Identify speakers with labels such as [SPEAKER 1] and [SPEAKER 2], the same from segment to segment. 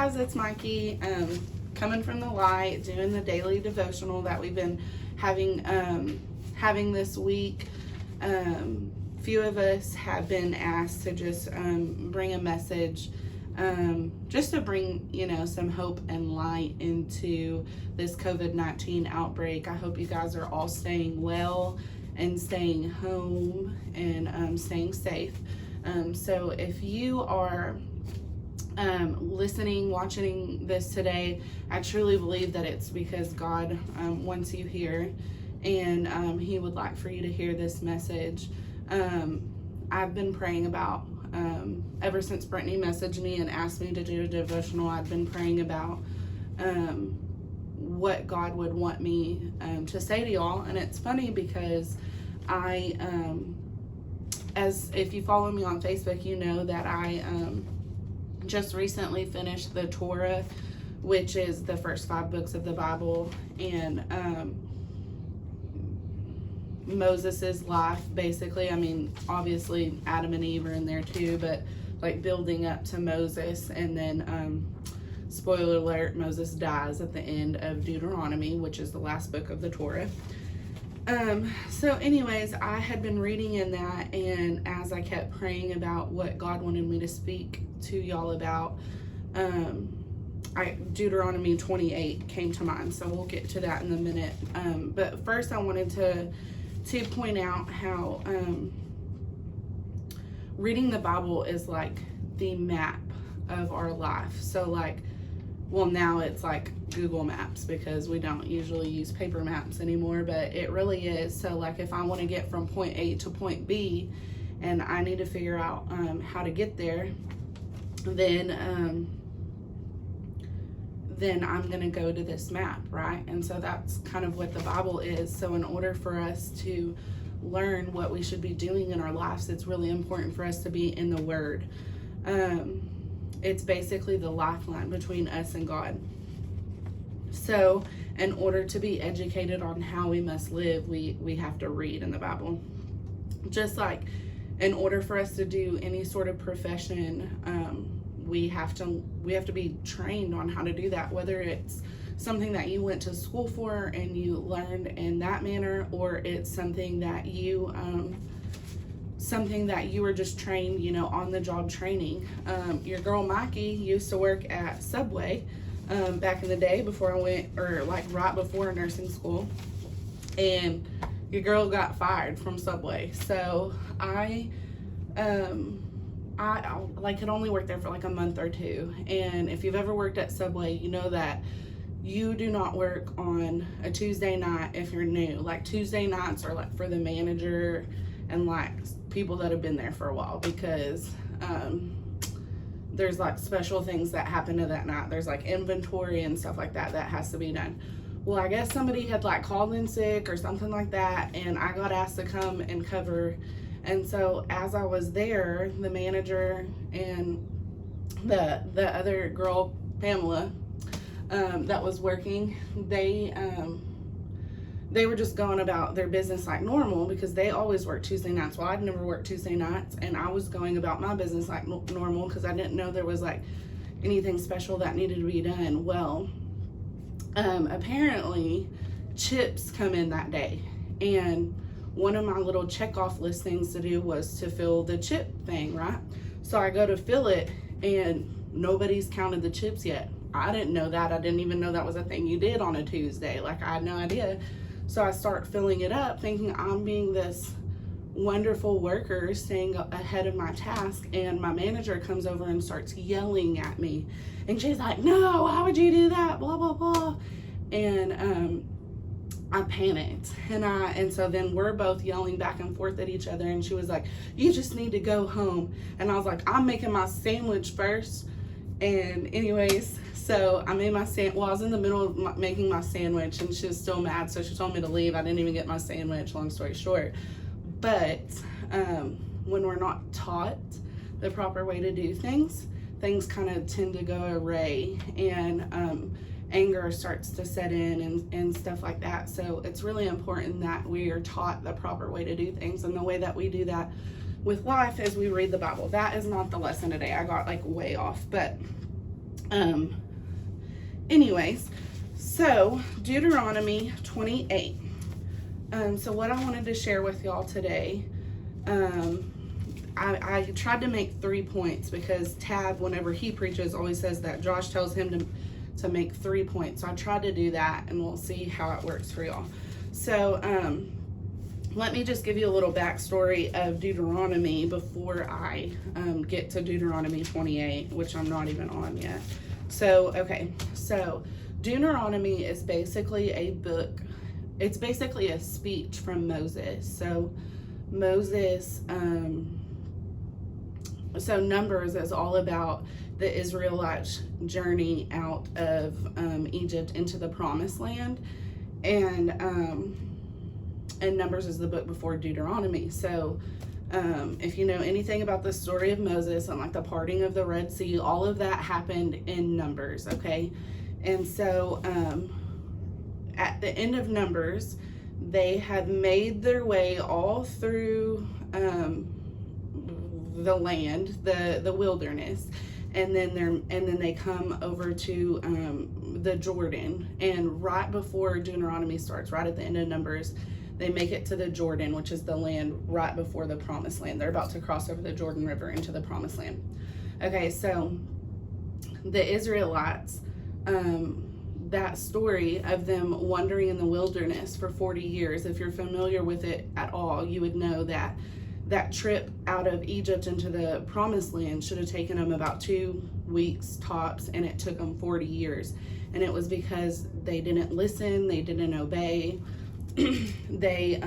[SPEAKER 1] guys, it's Mikey, coming from the light, doing the daily devotional that we've been having this week. Few of us have been asked to just bring a message, just to bring, some hope and light into this COVID-19 outbreak. I hope you guys are all staying well and staying home and staying safe. So if you are listening, watching this today, I truly believe that it's because God wants you here, and He would like for you to hear this message. I've been praying about, ever since Brittany messaged me and asked me to do a devotional, I've been praying about what God would want me to say to y'all. And it's funny because as if you follow me on Facebook, you know that I just recently finished the Torah, which is the first 5 books of the Bible, and Moses's life, basically. I mean, obviously Adam and Eve are in there too, but like building up to Moses, and then spoiler alert, Moses dies at the end of Deuteronomy, which is the last book of the Torah. So anyways, I had been reading in that, and as I kept praying about what God wanted me to speak to y'all about, Deuteronomy 28 came to mind, so we'll get to that in a minute. But first I wanted to point out how reading the Bible is like the map of our life. So like, well, now it's like Google Maps because we don't usually use paper maps anymore, but it really is. So like, if I want to get from point A to point B and I need to figure out how to get there, then I'm going to go to this map, right? And so that's kind of what the Bible is. So in order for us to learn what we should be doing in our lives, it's really important for us to be in the Word. It's basically the lifeline between us and God. So in order to be educated on how we must live, we have to read in the Bible. Just like in order for us to do any sort of profession, we have to be trained on how to do that, whether it's something that you went to school for and you learned in that manner, or it's something that you were just trained, on the job training. Your girl Mikey used to work at Subway back in the day before I went, or like right before nursing school, and your girl got fired from Subway. So I had only worked there for like a month or 2. And if you've ever worked at Subway, you know that you do not work on a Tuesday night if you're new. Like Tuesday nights are like for the manager and like people that have been there for a while, because there's like special things that happen to that night. There's like inventory and stuff like that has to be done. Well, I guess somebody had like called in sick or something like that, and I got asked to come and cover. And so as I was there, the manager and the other girl, Pamela, that was working, they were just going about their business like normal, because they always work Tuesday nights. Well, I'd never worked Tuesday nights, and I was going about my business like normal because I didn't know there was like anything special that needed to be done. Well, apparently chips come in that day, and one of my little check-off list things to do was to fill the chip thing, right? So I go to fill it, and nobody's counted the chips yet. I didn't know that. I didn't even know that was a thing you did on a Tuesday. Like, I had no idea. So I start filling it up, thinking I'm being this wonderful worker, staying ahead of my task, and my manager comes over and starts yelling at me. And she's like, "No, why would you do that? Blah, blah, blah." And I panicked, and so then we're both yelling back and forth at each other, and she was like, "You just need to go home." And I was like, "I'm making my sandwich first." And anyways, so I made my I was in the middle of making my sandwich, and she was still mad, so she told me to leave. I didn't even get my sandwich, long story short. But when we're not taught the proper way to do things kind of tend to go awry, and anger starts to set in and stuff like that. So it's really important that we are taught the proper way to do things, and the way that we do that with life is we read the Bible. That is not the lesson today. I got like way off, but Um, anyways, so Deuteronomy 28. So what I wanted to share with y'all today, I tried to make 3 points because Tab, whenever he preaches, always says that Josh tells him to make 3 points. So I tried to do that, and we'll see how it works for y'all. So let me just give you a little backstory of Deuteronomy before I get to Deuteronomy 28, which I'm not even on yet. So, okay, so Deuteronomy is basically a book. It's basically a speech from Moses. So Moses, so Numbers is all about the Israelites' journey out of Egypt into the Promised Land, and Numbers is the book before Deuteronomy. So if you know anything about the story of Moses and like the parting of the Red Sea, all of that happened in Numbers, okay? And so at the end of Numbers, they have made their way all through the land, the wilderness, and then they come over to the Jordan. And right before Deuteronomy starts, right at the end of Numbers, they make it to the Jordan, which is the land right before the Promised Land. They're about to cross over the Jordan River into the Promised Land. Okay, so the Israelites, that story of them wandering in the wilderness for 40 years, if you're familiar with it at all, you would know that that trip out of Egypt into the Promised Land should have taken them about 2 weeks tops, and it took them 40 years. And it was because they didn't listen, they didn't obey, they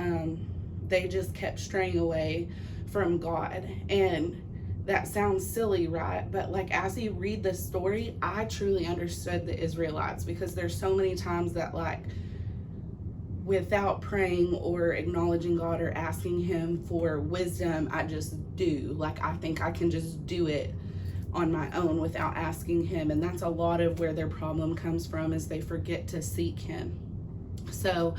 [SPEAKER 1] just kept straying away from God. And that sounds silly, right? But like, as you read the story, I truly understood the Israelites, because there's so many times that, like, without praying or acknowledging God or asking him for wisdom, I just do. Like, I think I can just do it on my own without asking him. And that's a lot of where their problem comes from, is they forget to seek him. So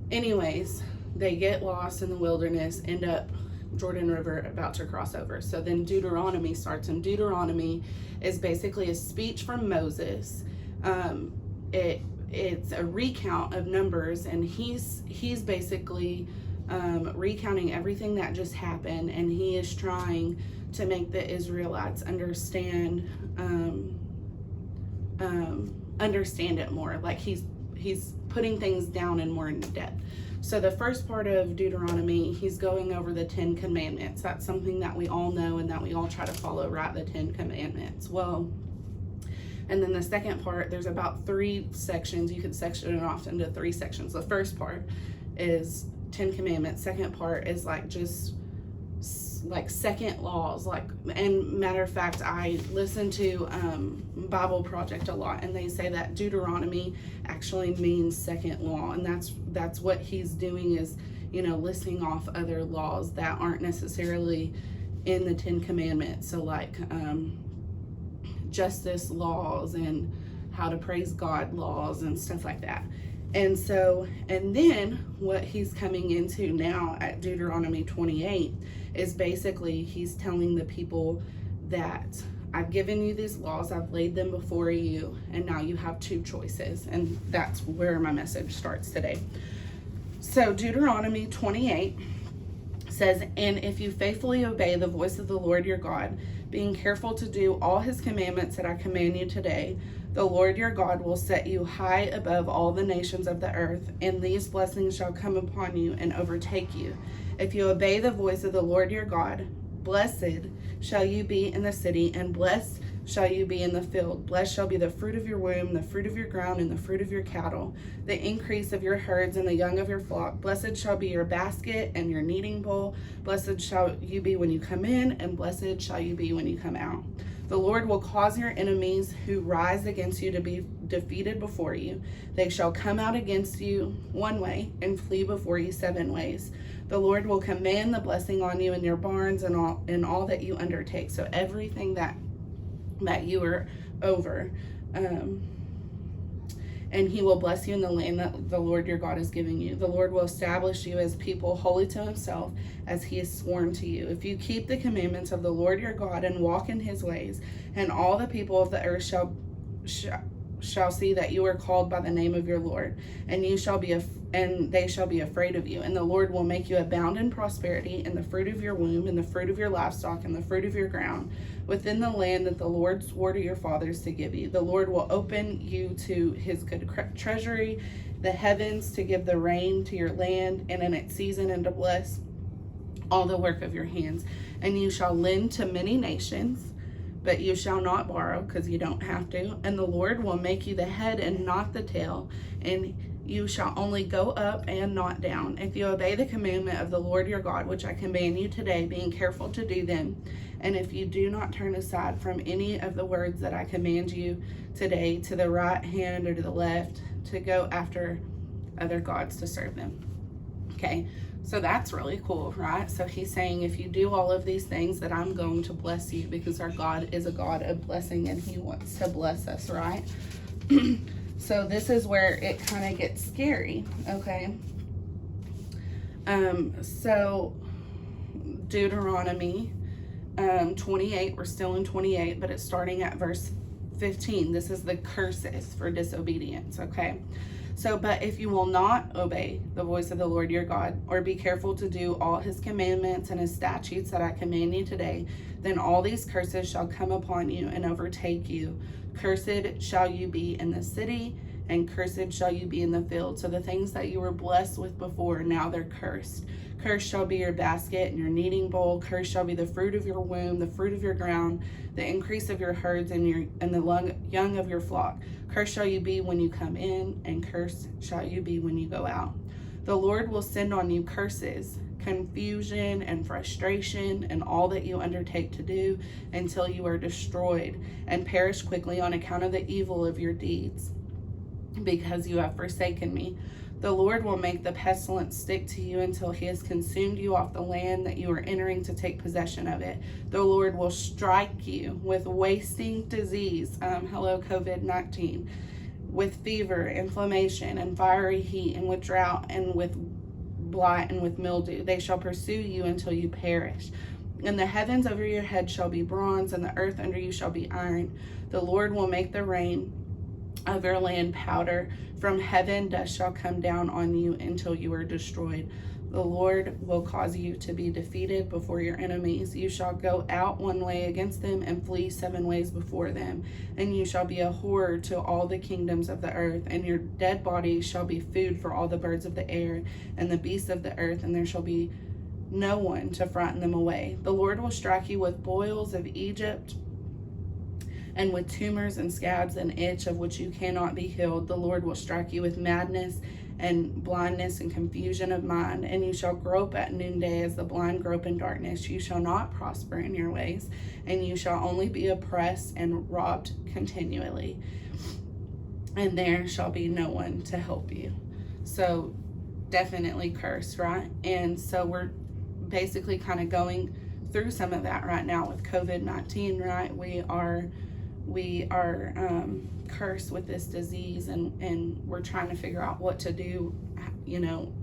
[SPEAKER 1] anyways, they get lost in the wilderness, end up Jordan River, about to cross over. So then Deuteronomy starts, and Deuteronomy is basically a speech from Moses. It's a recount of Numbers, and he's basically recounting everything that just happened, and he is trying to make the Israelites understand it more. Like, he's putting things down in more in depth. So the first part of Deuteronomy, he's going over the 10 Commandments. That's something that we all know and that we all try to follow, right? The 10 Commandments. Well, and then the second part, there's about 3 sections. You could section it off into 3 sections. The first part is 10 Commandments. Second part is like just like second laws. Like, and matter of fact, I listen to Bible Project a lot, and they say that Deuteronomy actually means second law, and that's what he's doing, is, you know, listing off other laws that aren't necessarily in the 10 Commandments. So like justice laws and how to praise God laws and stuff like that. And so, and then what he's coming into now at Deuteronomy 28 is basically he's telling the people that I've given you these laws, I've laid them before you, and now you have 2 choices. And that's where my message starts today. So Deuteronomy 28 says, and if you faithfully obey the voice of the Lord your God, being careful to do all his commandments that I command you today, the Lord your God will set you high above all the nations of the earth, and these blessings shall come upon you and overtake you. If you obey the voice of the Lord your God, blessed shall you be in the city, and blessed shall you be in the field. Blessed shall be the fruit of your womb, the fruit of your ground, and the fruit of your cattle, the increase of your herds and the young of your flock. Blessed shall be your basket and your kneading bowl. Blessed shall you be when you come in, and blessed shall you be when you come out. The Lord will cause your enemies who rise against you to be defeated before you. They shall come out against you 1 way and flee before you 7 ways. The Lord will command the blessing on you in your barns and all that you undertake. So everything that you are over, and he will bless you in the land that the Lord your God is giving you. The Lord will establish you as people holy to himself, as he has sworn to you. If you keep the commandments of the Lord your God and walk in his ways, and all the people of the earth shall shall see that you are called by the name of your Lord, and you shall be and they shall be afraid of you. And the Lord will make you abound in prosperity, in the fruit of your womb, in the fruit of your livestock, and the fruit of your ground, within the land that the Lord swore to your fathers to give you. The Lord will open you to his good treasury, the heavens, to give the rain to your land, and in its season, and to bless all the work of your hands. And you shall lend to many nations, but you shall not borrow, because you don't have to. And the Lord will make you the head and not the tail, and you shall only go up and not down. If you obey the commandment of the Lord your God, which I command you today, being careful to do them, and if you do not turn aside from any of the words that I command you today, to the right hand or to the left, to go after other gods to serve them. Okay, so that's really cool, right? So he's saying, if you do all of these things, that I'm going to bless you, because our God is a God of blessing, and he wants to bless us, right? So this is where it kind of gets scary, okay? So Deuteronomy 28, we're still in 28, but it's starting at verse 15. This is the curses for disobedience, okay? So, but if you will not obey the voice of the Lord your God, or be careful to do all his commandments and his statutes that I command you today, then all these curses shall come upon you and overtake you. Cursed shall you be in the city, and cursed shall you be in the field. So the things that you were blessed with before, now they're cursed. Cursed shall be your basket and your kneading bowl. Cursed shall be the fruit of your womb, the fruit of your ground, the increase of your herds, and the young of your flock. Cursed shall you be when you come in, and cursed shall you be when you go out. The Lord will send on you curses, confusion, and frustration, and all that you undertake to do, until you are destroyed and perish quickly on account of the evil of your deeds, because you have forsaken me. The Lord will make the pestilence stick to you until he has consumed you off the land that you are entering to take possession of it. The Lord will strike you with wasting disease, hello COVID-19, with fever, inflammation, and fiery heat, and with drought, and with blight, and with mildew. They shall pursue you until you perish. And the heavens over your head shall be bronze, and the earth under you shall be iron. The Lord will make the rain of your land powder. From heaven dust shall come down on you until you are destroyed. The Lord will cause you to be defeated before your enemies. You shall go out one way against them, and flee 7 ways before them. And you shall be a horror to all the kingdoms of the earth, and your dead bodies shall be food for all the birds of the air and the beasts of the earth, and there shall be no one to frighten them away. The Lord will strike you with boils of Egypt, and with tumors and scabs and itch of which you cannot be healed. The Lord will strike you with madness and blindness and confusion of mind, and you shall grope at noonday as the blind grope in darkness. You shall not prosper in your ways, and you shall only be oppressed and robbed continually, and there shall be no one to help you. So definitely cursed, right? And so we're basically kind of going through some of that right now with COVID-19, right? We are cursed with this disease, and we're trying to figure out what to do,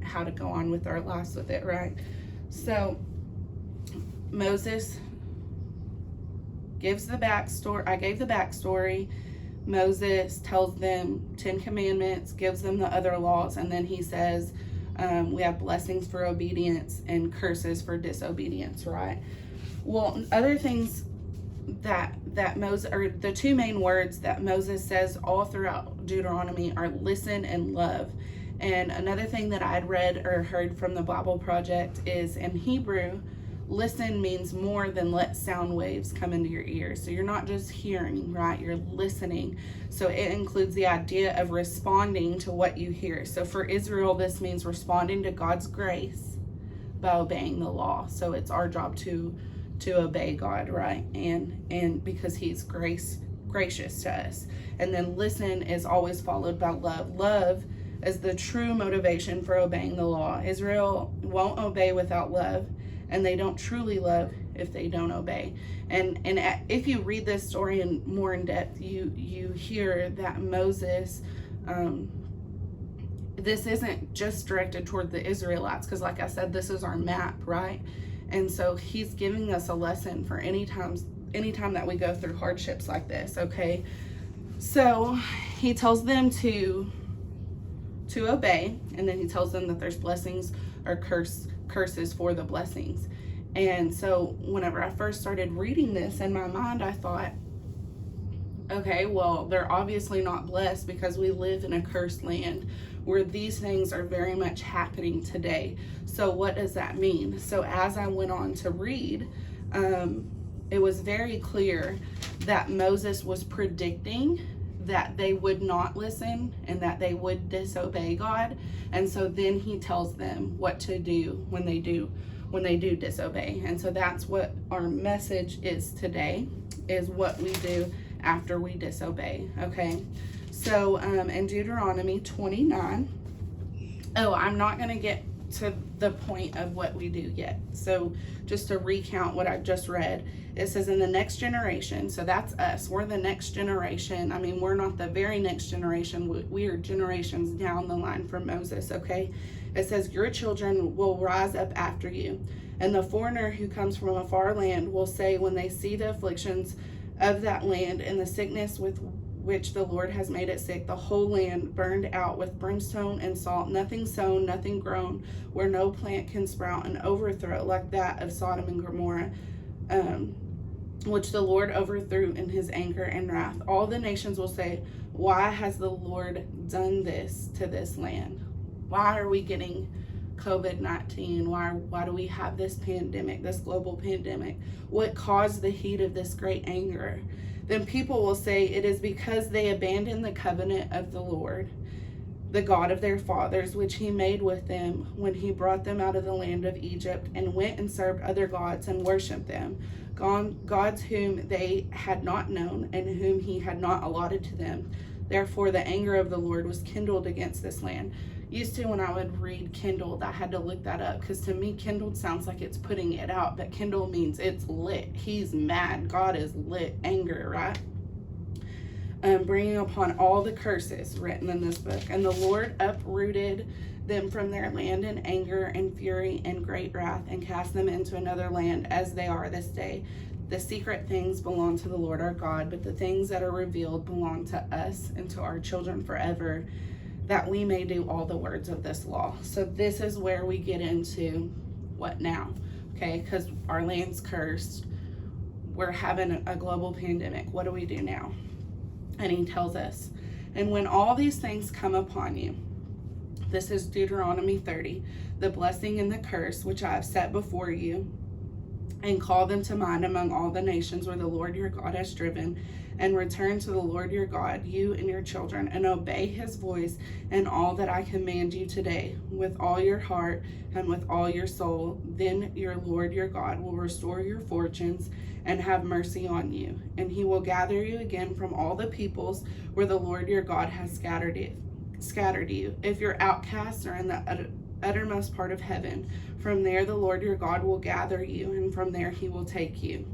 [SPEAKER 1] how to go on with our lives with it, right? So Moses gives the backstory. I gave the backstory. Moses tells them 10 commandments, gives them the other laws, and then he says we have blessings for obedience and curses for disobedience, right? Well, other things that Moses, or the 2 main words that Moses says all throughout Deuteronomy, are listen and love. And another thing that I had read or heard from the Bible Project is, in Hebrew, listen means more than let sound waves come into your ears. So you're not just hearing, right? You're listening. So it includes the idea of responding to what you hear. So for Israel, this means responding to God's grace by obeying the law. So it's our job to obey God, right? And because he's gracious to us. And then listen is always followed by love. Love is the true motivation for obeying the law. Israel won't obey without love, and they don't truly love if they don't obey. And if you read this story more in depth, you hear that Moses, this isn't just directed toward the Israelites, because like I said, this is our map, right? And so he's giving us a lesson for anytime that we go through hardships like this, okay? So he tells them to obey, and then he tells them that there's blessings or curses for the blessings. And so whenever I first started reading this, in my mind I thought, okay, well, they're obviously not blessed because we live in a cursed land where these things are very much happening today. So what does that mean? So as I went on to read, it was very clear that Moses was predicting that they would not listen and that they would disobey God. And so then he tells them what to do when they do disobey. And so that's what our message is today, is what we do after we disobey. Okay, so in Deuteronomy 29, I'm not going to get to the point of what we do yet. So just to recount what I just read, it says in the next generation, so that's us, we're the next generation. I mean, we're not the very next generation, we are generations down the line from Moses. Okay, it says your children will rise up after you, and the foreigner who comes from a far land will say when they see the afflictions of that land and the sickness with which the Lord has made it sick, the whole land burned out with brimstone and salt, nothing sown, nothing grown, where no plant can sprout, an overthrow like that of Sodom and Gomorrah, which the Lord overthrew in his anger and wrath. All the nations will say, why has the Lord done this to this land? Why are we getting COVID-19? Why do we have this pandemic, this global pandemic? What caused the heat of this great anger? Then people will say, it is because they abandoned the covenant of the Lord, the God of their fathers, which he made with them when he brought them out of the land of Egypt, and went and served other gods and worshipped them, gods whom they had not known and whom he had not allotted to them. Therefore the anger of the Lord was kindled against this land. Used to, when I would read kindled, I had to look that up, because to me kindled sounds like it's putting it out, but kindle means it's lit. He's mad. God is lit. Anger, right? Bringing upon all the curses written in this book. And the Lord uprooted them from their land in anger and fury and great wrath, and cast them into another land as they are this day. The secret things belong to the Lord our God, but the things that are revealed belong to us and to our children forever, that we may do all the words of this law. So this is where we get into what now, okay? Because our land's cursed. We're having a global pandemic. What do we do now? And he tells us, and when all these things come upon you, this is Deuteronomy 30, the blessing and the curse which I have set before you, and call them to mind among all the nations where the Lord your God has driven, and return to the Lord your God, you and your children, and obey his voice and all that I command you today, with all your heart and with all your soul. Then your Lord your God will restore your fortunes and have mercy on you, and he will gather you again from all the peoples where the Lord your God has scattered you. If your outcasts are in the uttermost part of heaven, from there the Lord your God will gather you, and from there he will take you.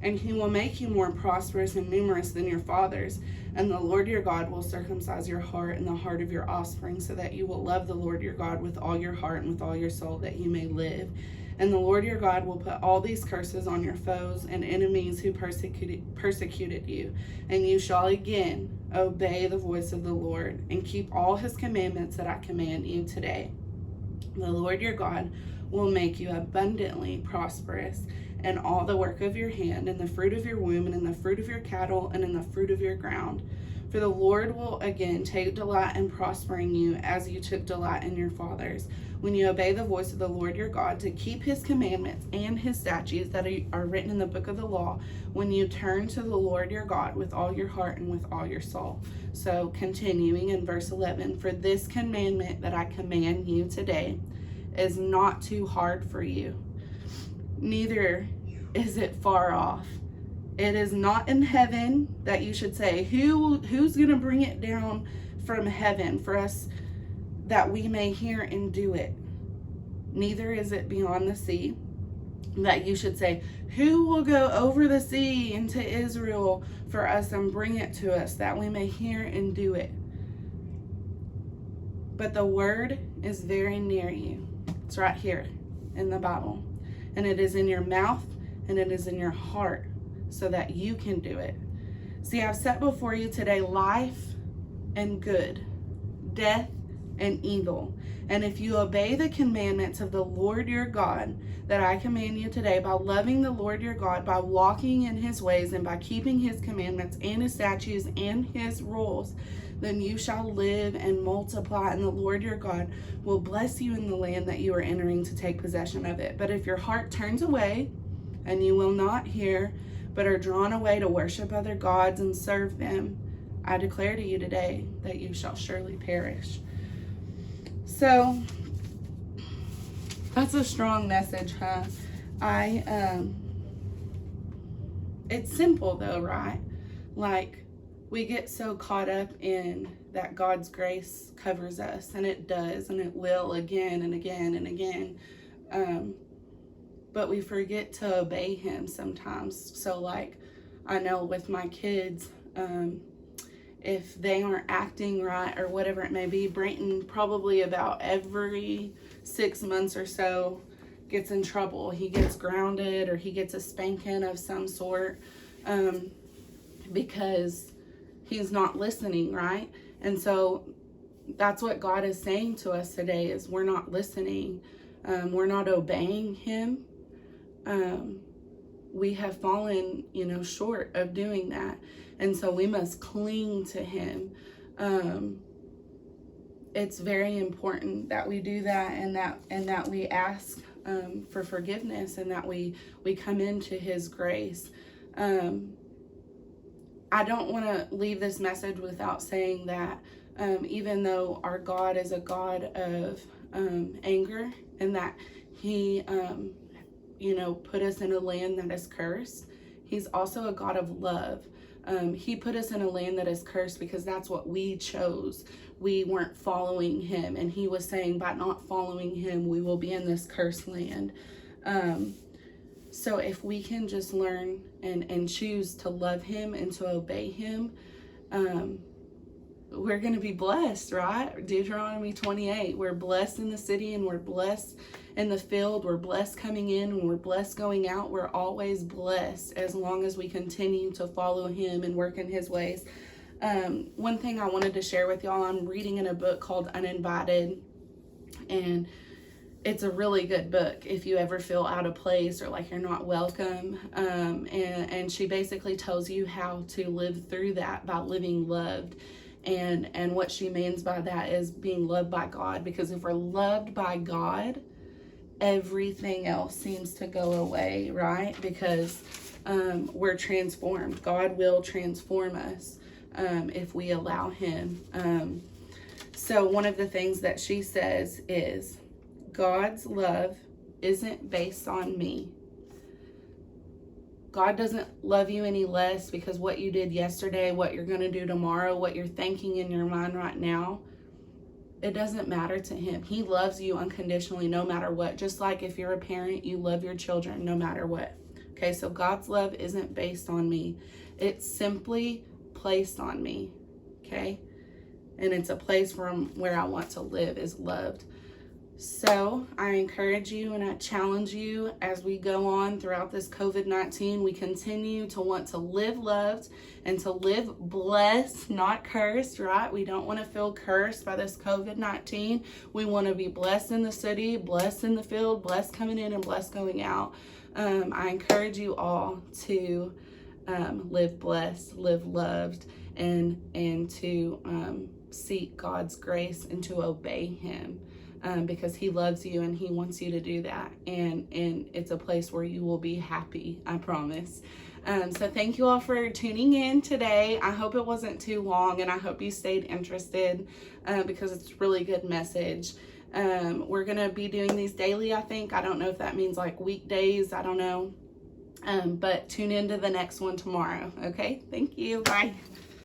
[SPEAKER 1] And he will make you more prosperous and numerous than your fathers. And the Lord your God will circumcise your heart and the heart of your offspring, so that you will love the Lord your God with all your heart and with all your soul, that you may live. And the Lord your God will put all these curses on your foes and enemies who persecuted you. And you shall again obey the voice of the Lord, and keep all his commandments that I command you today. The Lord your God will make you abundantly prosperous in all the work of your hand, in the fruit of your womb, and in the fruit of your cattle, and in the fruit of your ground. For the Lord will again take delight in prospering you, as you took delight in your fathers, when you obey the voice of the Lord your God, to keep his commandments and his statutes that are written in the book of the law, when you turn to the Lord your God with all your heart and with all your soul. So continuing in verse 11, for this commandment that I command you today is not too hard for you, neither is it far off. It is not in heaven, that you should say, who's going to bring it down from heaven for us that we may hear and do it. Neither is it beyond the sea, that you should say, who will go over the sea into Israel for us and bring it to us, that we may hear and do it. But the word is very near you. It's right here in the Bible. And it is in your mouth and it is in your heart, so that you can do it. See, I've set before you today life and good, death and evil. And if you obey the commandments of the Lord your God that I command you today, by loving the Lord your God, by walking in his ways, and by keeping his commandments and his statutes and his rules, then you shall live and multiply, and the Lord your God will bless you in the land that you are entering to take possession of it. But if your heart turns away, and you will not hear, but are drawn away to worship other gods and serve them, I declare to you today that you shall surely perish. So that's a strong message, huh? It's simple though, right? Like, we get so caught up in that God's grace covers us, and it does, and it will again and again and again. But we forget to obey him sometimes. So like, I know with my kids, if they aren't acting right or whatever it may be, Brayton probably about every 6 months or so gets in trouble. He gets grounded or he gets a spanking of some sort, because he's not listening, right? And so that's what God is saying to us today, is we're not listening. We're not obeying him. We have fallen, short of doing that. And so we must cling to him. It's very important that we do that, and that we ask for forgiveness, and that we come into his grace. I don't want to leave this message without saying that even though our God is a God of anger, and that he put us in a land that is cursed, he's also a God of love. He put us in a land that is cursed because that's what we chose. We weren't following him, and he was saying by not following him, we will be in this cursed land. So if we can just learn and choose to love him and to obey him, we're going to be blessed, right? Deuteronomy 28, we're blessed in the city and we're blessed in the field. We're blessed coming in and we're blessed going out. We're always blessed as long as we continue to follow him and work in his ways. One thing I wanted to share with y'all, I'm reading in a book called Uninvited, and it's a really good book if you ever feel out of place or like you're not welcome. And she basically tells you how to live through that by living loved. And what she means by that is being loved by God, because if we're loved by God, everything else seems to go away, right? Because we're transformed. God will transform us if we allow him. So one of the things that she says is, God's love isn't based on me. God doesn't love you any less because what you did yesterday, what you're going to do tomorrow, what you're thinking in your mind right now, it doesn't matter to him. He loves you unconditionally no matter what. Just like if you're a parent, you love your children no matter what. Okay, so God's love isn't based on me. It's simply placed on me. Okay? And it's a place from where I want to live, is loved. So I encourage you and I challenge you as we go on throughout this COVID-19, we continue to want to live loved and to live blessed, not cursed, right? We don't want to feel cursed by this COVID-19. We want to be blessed in the city, blessed in the field, blessed coming in and blessed going out. I encourage you all to live blessed, live loved, and to seek God's grace and to obey him. Because he loves you and he wants you to do that. And it's a place where you will be happy, I promise. So thank you all for tuning in today. I hope it wasn't too long, and I hope you stayed interested because it's a really good message. We're going to be doing these daily, I think. I don't know if that means like weekdays. I don't know. But tune into the next one tomorrow. Okay? Thank you. Bye.